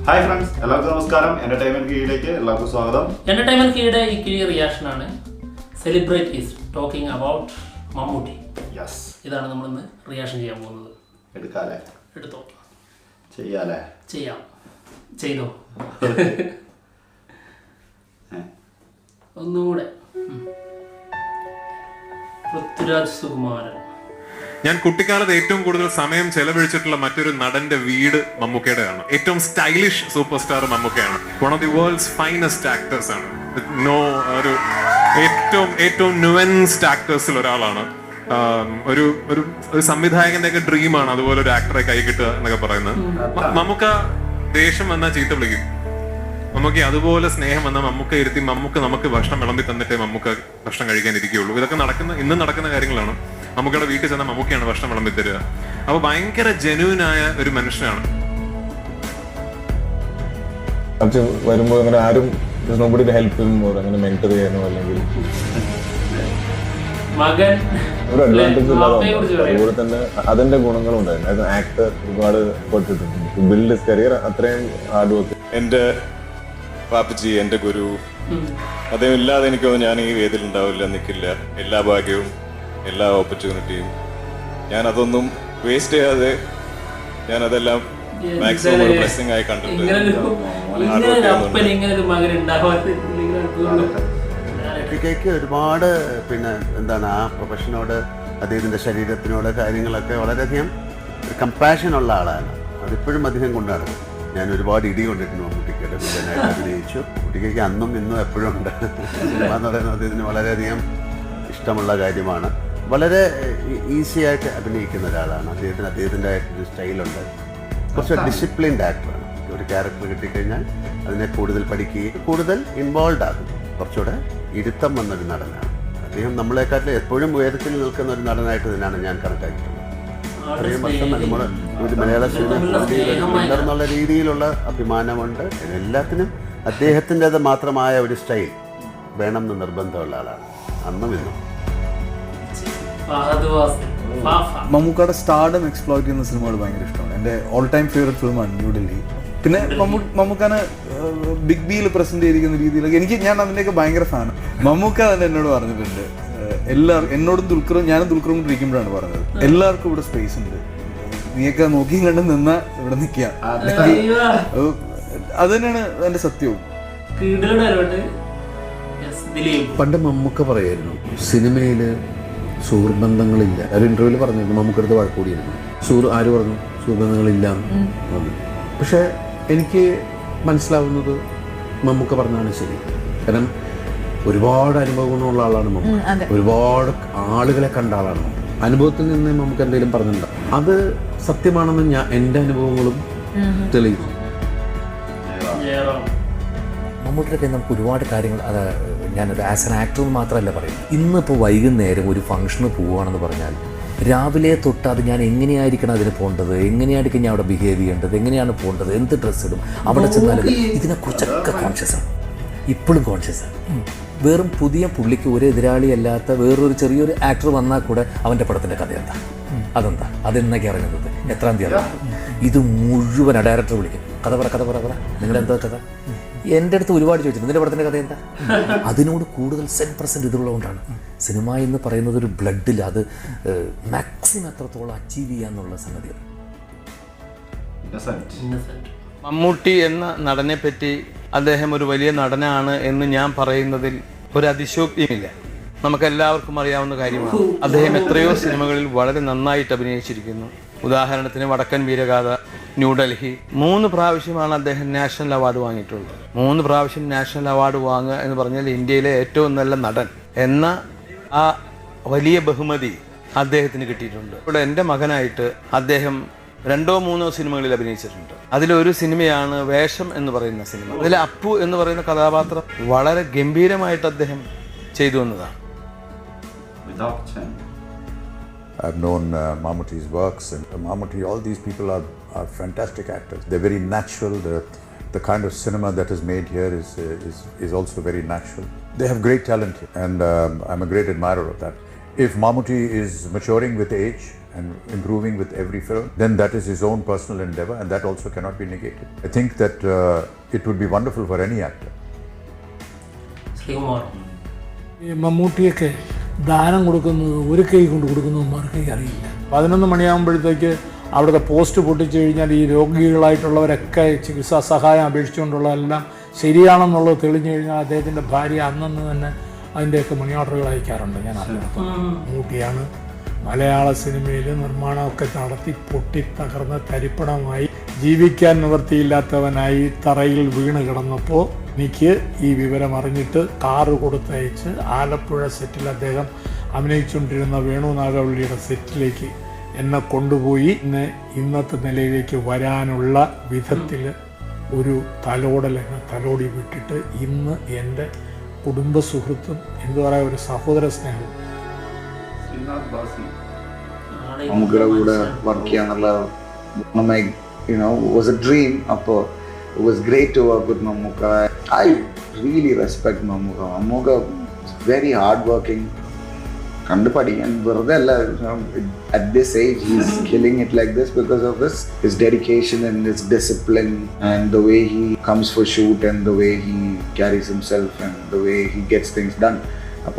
Hi friends, എല്ലാവർക്കും നമസ്കാരം. Entertainment കീഴിലേക്ക് എല്ലാവർക്കും സ്വാഗതം. എന്റർടൈൻമെന്റ് കീഴിയുടെ ഈ കിഴി റിയാക്ഷൻ ആണ് celebrities talking about Mammootty. Yes, ഇതാണ് നമ്മൾ ഇന്ന് റിയാക്ഷൻ ചെയ്യാൻ പോകുന്നത്. എടുക്കാല്ലേ? എടുത്തോ. ചെയ്യാല്ലേ? ചെയ്യാം. ചെയ്തോ. ഒന്നുകൂടെ. പൃഥ്വിരാജ് സുകുമാരൻ. ഞാൻ കുട്ടിക്കാലത്ത് ഏറ്റവും കൂടുതൽ സമയം ചെലവഴിച്ചിട്ടുള്ള മറ്റൊരു നടന്റെ വീട് മമ്മൂക്കയുടെയാണ്. ഏറ്റവും സ്റ്റൈലിഷ് സൂപ്പർ സ്റ്റാർ മമ്മൂക്കയാണ്. One of the world's finest actors ആണ്. ഒരു ഏറ്റവും ന്യൂവൻസ്ഡ് ആക്ടേഴ്സിൽ ഒരാളാണ്. ഒരു ഒരു സംവിധായകന്റെ ഒക്കെ ഡ്രീമാണ് അതുപോലെ ഒരു ആക്ടറെ കൈ കിട്ടുക എന്നൊക്കെ പറയുന്നത്. മമ്മൂക്ക ദേഷ്യം വന്നാൽ ചീത്ത വിളിക്കും. മമ്മൂക്ക് അതുപോലെ സ്നേഹം വന്നാൽ മമ്മൂക്ക ഇരുത്തി നമുക്ക് ഭക്ഷണം വിളമ്പി തന്നിട്ടേ മമ്മൂക്ക ഭക്ഷണം കഴിക്കാൻ ഇരിക്കുകയുള്ളൂ. ഇതൊക്കെ ഇന്ന് നടക്കുന്ന കാര്യങ്ങളാണ്. മമ്മൂക്കയുടെ വീട്ടിൽ ചെന്നാൽ മമ്മൂക്കയാണ് ഭക്ഷണം വിളമ്പി തരിക. അപ്പൊ ഭയങ്കര ജെന്യൂനായ ഒരു മനുഷ്യനാണ്. വരുമ്പോ അങ്ങനെ ആരും ഹെൽപ്പ് അങ്ങനെ മെന്റർ ചെയ്യാനോ അല്ലെങ്കിൽ ഒരു അഡ്വാൻറ്റേജ് ഇല്ലാതെ അതുപോലെ തന്നെ അതിന്റെ ഗുണങ്ങളും ഉണ്ടായിരുന്നു. അത് ആക്ടർ ഒരുപാട് പെട്ടിട്ടുണ്ട്. ബിൽഡ് ഹിസ് കരിയർ അത്രയും ഹാർഡ് വർക്ക്. എന്റെ പാപ്പച്ചി, എന്റെ ഗുരു, അദ്ദേഹം ഇല്ലാതെ എനിക്കൊന്നും ഞാൻ ഈ വേദിയിൽ ഉണ്ടാവില്ല, നിൽക്കില്ല. എല്ലാ ഭാഗ്യവും എല്ലാ ഓപ്പർച്യൂണിറ്റിയും ഞാൻ അതൊന്നും വേസ്റ്റ് ചെയ്യാതെ ഞാൻ അതെല്ലാം മാക്സിമം ഒരു ബ്ലെസ്സിംഗ് ആയി കണ്ടിട്ടുണ്ട്. ഒരുപാട് ആ പ്രൊഫഷനോട് അദ്ദേഹത്തിന്റെ ശരീരത്തിനോട് കാര്യങ്ങളൊക്കെ വളരെയധികം കമ്പാഷൻ ഉള്ള ആളാണ്. അതിപ്പോഴും അദ്ദേഹം കൊണ്ടാണ്. ഞാൻ ഒരുപാട് ഇടി കൊണ്ടിരുന്നു മമ്മൂട്ടിക്കയുടെ വില്ലനായിട്ട് അഭിനയിച്ചു. കുട്ടിക്ക് അന്നും ഇന്നും എപ്പോഴും ഉണ്ട്. സിനിമ എന്ന് പറയുന്നത് അദ്ദേഹത്തിന് വളരെയധികം ഇഷ്ടമുള്ള കാര്യമാണ്. വളരെ ഈസി ആയിട്ട് അഭിനയിക്കുന്ന ഒരാളാണ്. അദ്ദേഹത്തിൻ്റെ ഒരു സ്റ്റൈലുണ്ട്. കുറച്ച് ഡിസിപ്ലിൻഡ് ആക്ടറാണ്. ഒരു ക്യാരക്ടർ കിട്ടിക്കഴിഞ്ഞാൽ അതിനെ കൂടുതൽ പഠിക്കുകയും കൂടുതൽ ഇൻവോൾവ് ആകും. കുറച്ചുകൂടെ ഇരുത്തം വന്നൊരു നടനാണ് അദ്ദേഹം. നമ്മളെക്കാട്ടിൽ എപ്പോഴും ഉയരത്തിൽ നിൽക്കുന്ന ഒരു നടനായിട്ട് തന്നെയാണ് ഞാൻ കണക്കാക്കിയിട്ടുള്ളത്. അത്രയും വർഷം നമ്മൾ ഒരു മലയാള സിനിമ എന്നുള്ള രീതിയിലുള്ള അഭിമാനമുണ്ട്. എല്ലാത്തിനും അദ്ദേഹത്തിൻ്റെത് മാത്രമായ ഒരു സ്റ്റൈൽ വേണം എന്ന് നിർബന്ധമുള്ള ആളാണ് അന്നും ഇന്നും. മമ്മൂക്കയുടെ സ്റ്റാർഡം എക്സ്പ്ലോയിറ്റ് ചെയ്യുന്ന സിനിമകൾ ഭയങ്കര ഇഷ്ടമാണ്. എൻ്റെ ഓൾ ടൈം ഫേവറേറ്റ് ഫിലിമാണ് ന്യൂ ഡൽഹി. പിന്നെ മമ്മൂക്കാനെ ബിഗ് ബിയിൽ പ്രസന്റ് ചെയ്തിരിക്കുന്ന രീതിയിലൊക്കെ ഞാൻ അതിൻ്റെയൊക്കെ ഭയങ്കര ഫാനാണ്. മമ്മൂക്ക തന്നെ എന്നോട് പറഞ്ഞിട്ടുണ്ട്, എന്നോടും ഞാനും ദുൽഖറും കൂടി ഇരിക്കുമ്പോഴാണ് പറഞ്ഞത്, എല്ലാവർക്കും ഇവിടെ സ്പേസ് ഉണ്ട്, നീയൊക്കെ നോക്കിയും കണ്ട് നിന്നാ ഇവിടെ നിൽക്കുക. അത് തന്നെയാണ് എൻ്റെ സത്യവും. പണ്ട് മമ്മൂക്ക പറയായിരുന്നു സിനിമയിൽ സുഹൃബന്ധങ്ങളില്ല. ഒരു ഇന്റർവ്യൂവിൽ പറഞ്ഞിരുന്നു മമ്മൂക്കടുത്ത് വഴക്കൂടിയിരുന്നു. ആര് പറഞ്ഞു സുഹൃബന്ധങ്ങളില്ല? പക്ഷെ എനിക്ക് മനസ്സിലാവുന്നത് മമ്മൂക്ക പറഞ്ഞാണ് ശരി. കാരണം ഒരുപാട് അനുഭവങ്ങളുള്ള ആളാണ് മമ്മൂക്ക. ഒരുപാട് ആളുകളെ കണ്ട ആളാണ്. അനുഭവത്തിൽ നിന്ന് നമുക്ക് എന്തെങ്കിലും പറഞ്ഞിട്ടുണ്ടോ? അത് സത്യമാണെന്ന് എൻ്റെ അനുഭവങ്ങളും തെളിയിക്കും. മമ്മൂട്ടിയൊക്കെ നമുക്ക് ഒരുപാട് കാര്യങ്ങൾ, അത് ഞാനൊരു ആസ് ആൻ ആക്ടർ മാത്രമല്ല പറയുന്നത്. ഇന്നിപ്പോൾ വൈകുന്നേരം ഒരു ഫംഗ്ഷന് പോവുകയാണെന്ന് പറഞ്ഞാൽ രാവിലെ തൊട്ട് അത് ഞാൻ എങ്ങനെയായിരിക്കണം അതിന് പോകേണ്ടത്, എങ്ങനെയായിരിക്കും ഞാൻ അവിടെ ബിഹേവ് ചെയ്യേണ്ടത്, എങ്ങനെയാണ് പോകേണ്ടത്, എന്ത് ഡ്രസ്സ് ഇടും, അവിടെ ചെന്നാലും ഇതിനെക്കുറിച്ചൊക്കെ കോൺഷ്യസാണ്. ഇപ്പോഴും കോൺഷ്യസാണ്. വെറും പുതിയ പുള്ളിക്ക് ഒരു എതിരാളിയല്ലാത്ത വേറൊരു ചെറിയൊരു ആക്ടർ വന്നാൽ കൂടെ അവൻ്റെ പടത്തിൻ്റെ കഥ അതെന്താ അതെന്നൊക്കെ ഇറങ്ങുന്നത്, എത്രാം തീയതി ഇത് മുഴുവൻ ഡയറക്ടർ വിളിക്കും, കഥ പറ നിങ്ങളുടെ എന്താ കഥ. എൻ്റെ അടുത്ത് ഒരുപാട് ചോദിച്ചിട്ടുണ്ട്, നിന്റെ പടത്തിൻ്റെ കഥ എന്താ. അതിനോട് കൂടുതൽ 100% ഇതുള്ളതുകൊണ്ടാണ് സിനിമ എന്ന് പറയുന്നത് ഒരു ബ്ലഡിൽ അത് മാക്സിമം എത്രത്തോളം അച്ചീവ് ചെയ്യാന്നുള്ള സംഗതിയാണ്. മമ്മൂട്ടി എന്ന നടനെ പറ്റി അദ്ദേഹം ഒരു വലിയ നടനാണ് എന്ന് ഞാൻ പറയുന്നതിൽ ഒരു അതിശോക്തിയുമില്ല. നമുക്കെല്ലാവർക്കും അറിയാവുന്ന കാര്യമാണ്. അദ്ദേഹം എത്രയോ സിനിമകളിൽ വളരെ നന്നായിട്ട് അഭിനയിച്ചിരിക്കുന്നു. ഉദാഹരണത്തിന് വടക്കൻ വീരഗാഥ, ന്യൂഡൽഹി. 3 പ്രാവശ്യമാണ് അദ്ദേഹം നാഷണൽ അവാർഡ് വാങ്ങിയിട്ടുള്ളത്. 3 പ്രാവശ്യം നാഷണൽ അവാർഡ് വാങ്ങുക എന്ന് പറഞ്ഞാൽ ഇന്ത്യയിലെ ഏറ്റവും നല്ല നടൻ എന്ന ആ വലിയ ബഹുമതി അദ്ദേഹത്തിന് കിട്ടിയിട്ടുണ്ട്. ഇവിടെ എൻ്റെ മകനായിട്ട് അദ്ദേഹം 2-3 സിനിമകളിൽ അഭിനയിച്ചിട്ടുണ്ട്. അതിലൊരു സിനിമയാണ് വേഷം എന്ന് പറയുന്ന സിനിമ. അതിൽ അപ്പു എന്ന് പറയുന്ന കഥാപാത്രം വളരെ ഗംഭീരമായിട്ട് അദ്ദേഹം ചെയ്തു എന്നതാണ്. I've known Mammootty's works, and Mammootty, all these people are fantastic actors. They're very natural. The kind of cinema that is made here is also very natural. They have great talent here, and I'm a great admirer of that. If Mammootty is maturing with age and improving with every film, then that is his own personal endeavor, and that also cannot be negated. I think that it would be wonderful for any actor. Sreekumar, ഈ മമ്മൂട്ടിയൊക്കെ ദാനം കൊടുക്കുന്നത് ഒരു കൈ കൊണ്ട് കൊടുക്കുന്നത് മറുകൈ അറിയില്ല. 11 മണിയാകുമ്പോഴത്തേക്ക് അവിടുത്തെ post പൊട്ടിച്ചു കഴിഞ്ഞാൽ ഈ രോഗികളായിട്ടുള്ളവരൊക്കെ ചികിത്സാ സഹായം അപേക്ഷിച്ചുകൊണ്ടുള്ളതെല്ലാം ശരിയാണെന്നുള്ളത് തെളിഞ്ഞു കഴിഞ്ഞാൽ അദ്ദേഹത്തിൻ്റെ ഭാര്യ അന്നന്ന് തന്നെ അതിൻ്റെയൊക്കെ മണി ഓർഡറുകൾ അയക്കാറുണ്ട്. ഞാൻ അറിഞ്ഞത് മമ്മൂട്ടിയാണ് മലയാള സിനിമയിൽ നിർമ്മാണമൊക്കെ നടത്തി പൊട്ടിത്തകർന്ന് തരിപ്പണമായി ജീവിക്കാൻ നിവൃത്തിയില്ലാത്തവനായി തറയിൽ വീണ് കിടന്നപ്പോൾ എനിക്ക് ഈ വിവരം അറിഞ്ഞിട്ട് കാറ് കൊടുത്തയച്ച് ആലപ്പുഴ സെറ്റിൽ അദ്ദേഹം അഭിനയിച്ചുകൊണ്ടിരുന്ന വേണു നാഗവള്ളിയുടെ സെറ്റിലേക്ക് എന്നെ കൊണ്ടുപോയി ഇന്നത്തെ നിലയിലേക്ക് വരാനുള്ള വിധത്തിൽ ഒരു തലോടൽ എന്നെ തലോടി വിട്ടിട്ട് ഇന്ന് എൻ്റെ കുടുംബ സുഹൃത്തും എന്താ പറയുക ഒരു സഹോദര സ്നേഹവും. മമ്മൂക്കയുടെ കൂടെ work ചെയ്യാന്നുള്ള was a dream. It was great to work with Mammootka. I really respect Mammootka. Mammootka is very hardworking. And at this age he's killing it like this because of his dedication and his discipline and the way he comes for shoot and the way he carries himself and the way he gets things done. It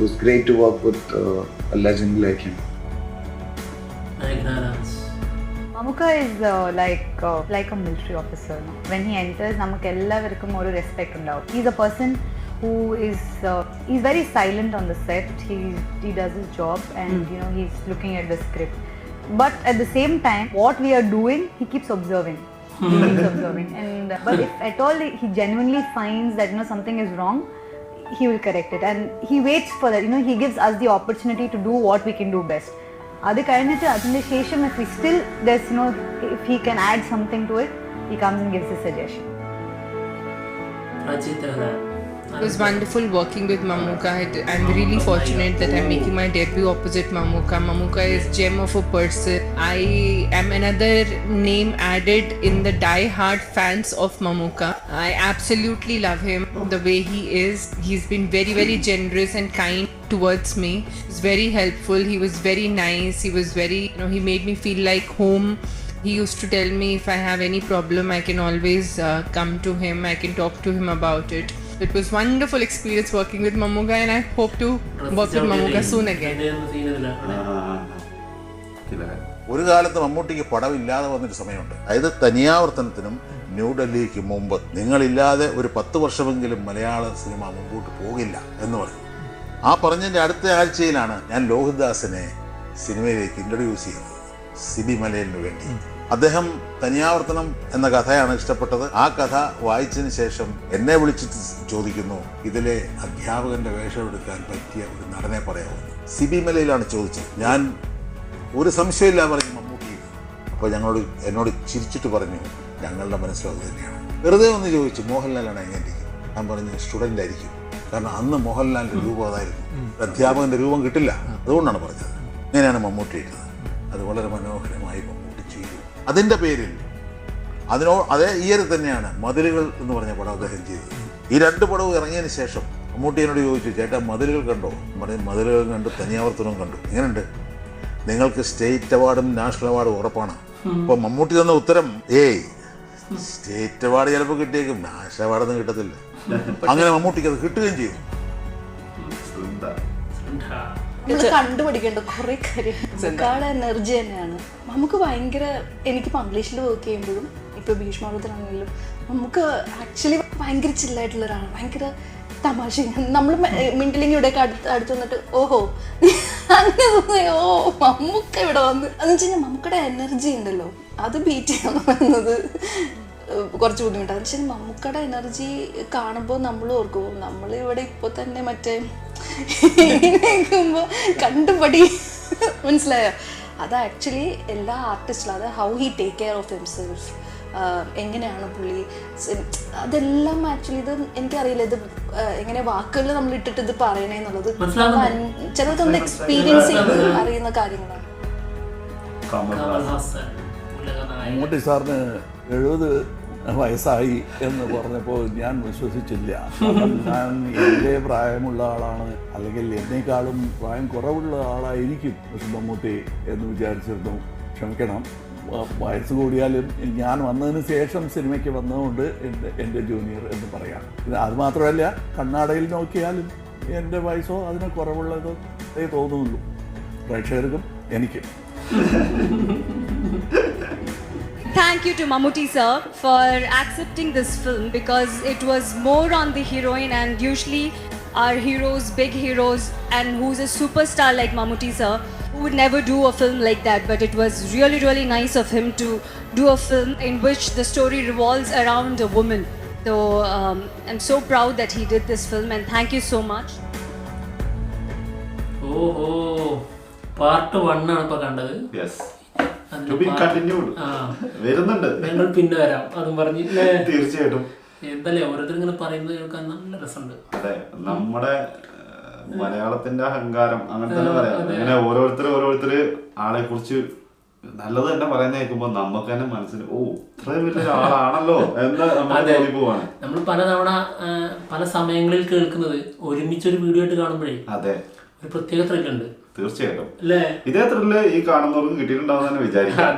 was great to work with a legend like him. Mammootka is like a military officer. No? When he enters, namak ellavarkum oru respect undavu. He's a person who is he's very silent on the set. He does his job and he's looking at the script. But at the same time, what we are doing, he keeps observing. He keeps observing. And but if at all he genuinely finds that something is wrong, he will correct it. And he waits for that. He gives us the opportunity to do what we can do best. അത് കഴിഞ്ഞിട്ട് അതിൻ്റെ ശേഷം if we still there's if he can add something to it, he comes and gives a suggestion. It was wonderful working with Mammootka. I'm really fortunate that I'm making my debut opposite Mammootka. Mammootka is gem of a person. I am another name added in the die-hard fans of Mammootka. I absolutely love him the way he is. He's been very, very generous and kind towards me. He's very helpful. He was very nice. He was very, he made me feel like home. He used to tell me if I have any problem, I can always come to him. I can talk to him about it. It was wonderful experience working with Mammootka, and I hope to work with Mammootka soon again. ഒരു കാലത്ത് മമ്മൂട്ടിക്ക് പടമില്ലാതെ വന്നൊരു സമയമുണ്ട്. അതായത് തനിയാവർത്തനത്തിനും ന്യൂഡൽഹിക്ക് മുമ്പ് നിങ്ങളില്ലാതെ ഒരു 10 വർഷമെങ്കിലും മലയാള cinema മുമ്പോട്ട് പോകില്ല എന്ന് പറഞ്ഞു. ആ പറഞ്ഞതിൻ്റെ അടുത്ത ആഴ്ചയിലാണ് ഞാൻ ലോഹിതദാസിനെ സിനിമയിലേക്ക് ഇൻട്രൊഡ്യൂസ് ചെയ്യുന്നത് സിബി മലയലിന് വേണ്ടി. അദ്ദേഹം തനിയാവർത്തനം എന്ന കഥയാണ് ഇഷ്ടപ്പെട്ടത്. ആ കഥ വായിച്ചതിന് ശേഷം എന്നെ വിളിച്ചിട്ട് ചോദിക്കുന്നു, ഇതിലെ അധ്യാപകന്റെ വേഷമെടുക്കാൻ പറ്റിയ ഒരു നടനെ പറയാമെന്ന്. സിബി മലയിലാണ് ചോദിച്ചത്. ഞാൻ ഒരു സംശയമില്ല പറഞ്ഞു മമ്മൂട്ടി. അപ്പോൾ എന്നോട് ചിരിച്ചിട്ട് പറഞ്ഞു, ഞങ്ങളുടെ മനസ്സിലും അത് തന്നെയാണ്. വെറുതെ ഒന്ന് ചോദിച്ചു, മോഹൻലാലാണ് എങ്ങനെ? ഞാൻ പറഞ്ഞു സ്റ്റുഡൻ്റ് ആയിരിക്കും. കാരണം അന്ന് മോഹൻലാലിൻ്റെ രൂപം അതായിരുന്നു. അധ്യാപകൻ്റെ രൂപം കിട്ടില്ല, അതുകൊണ്ടാണ് പറഞ്ഞത്. ഇങ്ങനെയാണ് മമ്മൂട്ടി ഇട്ടത്. അത് വളരെ മനോഹരമായി മമ്മൂട്ടി ചെയ്തു. അതിൻ്റെ പേരിൽ അതേ ഇയർ തന്നെയാണ് മതിലുകൾ എന്ന് പറഞ്ഞ പടം അദ്ദേഹം ചെയ്തത്. ഈ 2 പടവും ഇറങ്ങിയതിന് ശേഷം മമ്മൂട്ടി എന്നോട് ചോദിച്ചു, ചേട്ടാ മതിലുകൾ കണ്ടോ? പറഞ്ഞു മതിലുകൾ കണ്ടു, തനിയാവർത്തനവും കണ്ടു. എങ്ങനെയുണ്ട്? നിങ്ങൾക്ക് സ്റ്റേറ്റ് അവാർഡും നാഷണൽ അവാർഡും ഉറപ്പാണ്. അപ്പോൾ മമ്മൂട്ടി തന്ന ഉത്തരം, സ്റ്റേറ്റ് അവാർഡ് ചിലപ്പോൾ കിട്ടിയേക്കും, നാഷണൽ അവാർഡൊന്നും കിട്ടത്തില്ല. അങ്ങനെ മമ്മൂട്ടിക്ക് അത് കിട്ടുകയും ചെയ്തു. കണ്ടുപിടിക്കേണ്ട കുറെ കാര്യം മമ്മൂക്കയുടെ എനർജി തന്നെയാണ്. നമുക്ക് ഭയങ്കര, എനിക്കിപ്പോൾ ഇംഗ്ലീഷിൽ വർക്ക് ചെയ്യുമ്പോഴും ഇപ്പോൾ ഭീഷ്മപർവ്വത്തിലാണെങ്കിലും നമുക്ക് ആക്ച്വലി ഭയങ്കര ചില്ലായിട്ടുള്ള ഒരാളാണ്. ഭയങ്കര തമാശ. നമ്മൾ മിണ്ടിലിംഗ് ഇവിടെയൊക്കെ അടുത്ത് വന്നിട്ട് ഓഹോ അങ്ങനെ തോന്നി, ഓ മമ്മൂക്ക ഇവിടെ വന്ന് എന്ന് വെച്ച് കഴിഞ്ഞാൽ മമ്മൂക്കയുടെ എനർജി ഉണ്ടല്ലോ, അത് ബീറ്റ് ചെയ്യാൻ പറയുന്നത് കുറച്ച് ബുദ്ധിമുട്ടാണ്. പക്ഷേ മമ്മൂക്കയുടെ എനർജി കാണുമ്പോൾ നമ്മൾ ഓർക്കും, നമ്മൾ ഇവിടെ ഇപ്പോൾ തന്നെ മറ്റേ ഇങ്ങനെയാക്കുമ്പോൾ കണ്ടുപടി, മനസ്സിലായോ? അത് ആക്ച്വലി എല്ലാ ആർട്ടിസ്റ്റിലും അത് how he take care of himself, എങ്ങനെയാണ് പുള്ളി, അതെല്ലാം ആക്ച്വലി ഇത് എനിക്കറിയില്ല, ഇത് എങ്ങനെ വാക്കുകളിൽ നമ്മൾ ഇട്ടിട്ട് ഇത് പറയണേന്നുള്ളത് ചിലർക്ക് നമ്മൾ എക്സ്പീരിയൻസ് ചെയ്ത് അറിയുന്ന കാര്യങ്ങളാണ്. മമ്മൂട്ടി സാറിന് 70 വയസ്സായി എന്ന് പറഞ്ഞപ്പോൾ ഞാൻ വിശ്വസിച്ചില്ല. കാരണം ഞാൻ എൻ്റെ പ്രായമുള്ള ആളാണ്, അല്ലെങ്കിൽ എന്നേക്കാളും പ്രായം കുറവുള്ള ആളായിരിക്കും പക്ഷെ മമ്മൂട്ടി എന്ന് വിചാരിച്ചിരുന്നു. ക്ഷമിക്കണം, വയസ്സ് കൂടിയാലും ഞാൻ വന്നതിന് ശേഷം സിനിമയ്ക്ക് വന്നതുകൊണ്ട് എൻ്റെ ജൂനിയർ എന്ന് പറയാം. അത് മാത്രമല്ല, കണ്ണാടയിൽ നോക്കിയാലും എൻ്റെ വയസ്സോ അതിന് കുറവുള്ളതേ തോന്നുള്ളൂ പ്രേക്ഷകർക്കും എനിക്കും. Thank you to Mammootty sir for accepting this film, because it was more on the heroine, and usually our heroes, big heroes, and who's a superstar like Mammootty sir, who would never do a film like that. But it was really, really nice of him to do a film in which the story revolves around a woman. So I'm so proud that he did this film, and thank you so much. ഓഹോ, part 1 ആണ് ഇപ്പൊ കണ്ടത്. വരുന്നുണ്ട്, ഞങ്ങൾ പിന്നെ വരാം അതും പറഞ്ഞില്ലേ. തീർച്ചയായിട്ടും. എന്തല്ലേ ഓരോരുത്തർ ഇങ്ങനെ പറയുന്നത് കേൾക്കാൻ നല്ല രസമുണ്ട്. അതെ, നമ്മുടെ മലയാളത്തിന്റെ അഹങ്കാരം അങ്ങനെ തന്നെ പറയാം. അങ്ങനെ ഓരോരുത്തര് ആളെ കുറിച്ച് നല്ലത് തന്നെ പറയുന്ന കേൾക്കുമ്പോ നമുക്ക് തന്നെ മനസ്സിന് ഓ ഇത്രയും വലിയ ആളാണല്ലോ എന്ന് നമ്മൾ തോന്നിപ്പോവാണ്. നമ്മൾ പലതവണ പല സമയങ്ങളിൽ കേൾക്കുന്നത് ഒരുമിച്ചൊരു വീഡിയോ ആയിട്ട് കാണുമ്പോഴേ അതെ ഒരു പ്രത്യേക ത്രില്ലുണ്ട്. തീർച്ചയായിട്ടും ഇതേ ത്രില്ല് ഈ കാണുന്നവർക്ക് കിട്ടിയിട്ടുണ്ടാവും തന്നെ വിചാരിക്കാം.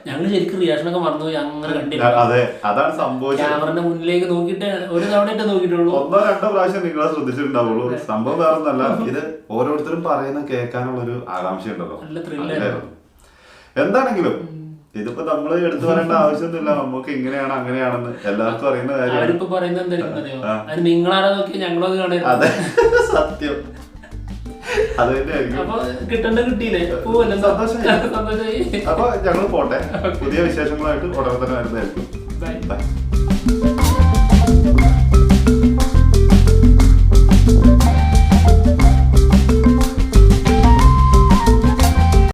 ഞങ്ങൾ ശരിക്കും റിയാക്ഷനൊക്കെ മറന്നുപോയി, അങ്ങനെ കണ്ടില്ല. അതെ, അതാണ് സംഭവിച്ചത്. ക്യാമറന്റെ മുന്നിലേക്ക് നോക്കിയിട്ട് ഒരു തവണയായിട്ട് നോക്കിയിട്ടുള്ളൂ, 1-2 പ്രാവശ്യം നിങ്ങളെ ശ്രദ്ധിച്ചിട്ടുണ്ടാവുള്ളൂ. സംഭവം വേറെ ഒന്നല്ല, ഇത് ഓരോരുത്തരും പറയുന്ന കേൾക്കാനുള്ള ഒരു ആകാംക്ഷ ഉണ്ടല്ലോ. എന്താണെങ്കിലും ഇതിപ്പോ നമ്മള് എടുത്തു പറയേണ്ട ആവശ്യമൊന്നുമില്ല. നമുക്ക് ഇങ്ങനെയാണ് അങ്ങനെയാണെന്ന് എല്ലാവർക്കും അറിയുന്ന കാര്യം. അവരിപ്പോ പറയുന്നത് എന്തായാലും നിങ്ങളാരാ നോക്കി ഞങ്ങളത് കാണുന്നത്. അതെ, സത്യം. അത് തന്നെയായിരിക്കും. അപ്പൊ കിട്ടണ്ട കിട്ടിയില്ലേ, പോവല്ലേ, സന്തോഷമായി. അപ്പൊ ഞങ്ങൾ പോട്ടെ, പുതിയ വിശേഷങ്ങളായിട്ട് ഉടനെ തന്നെ വരുന്നതായിരിക്കും. ബൈ.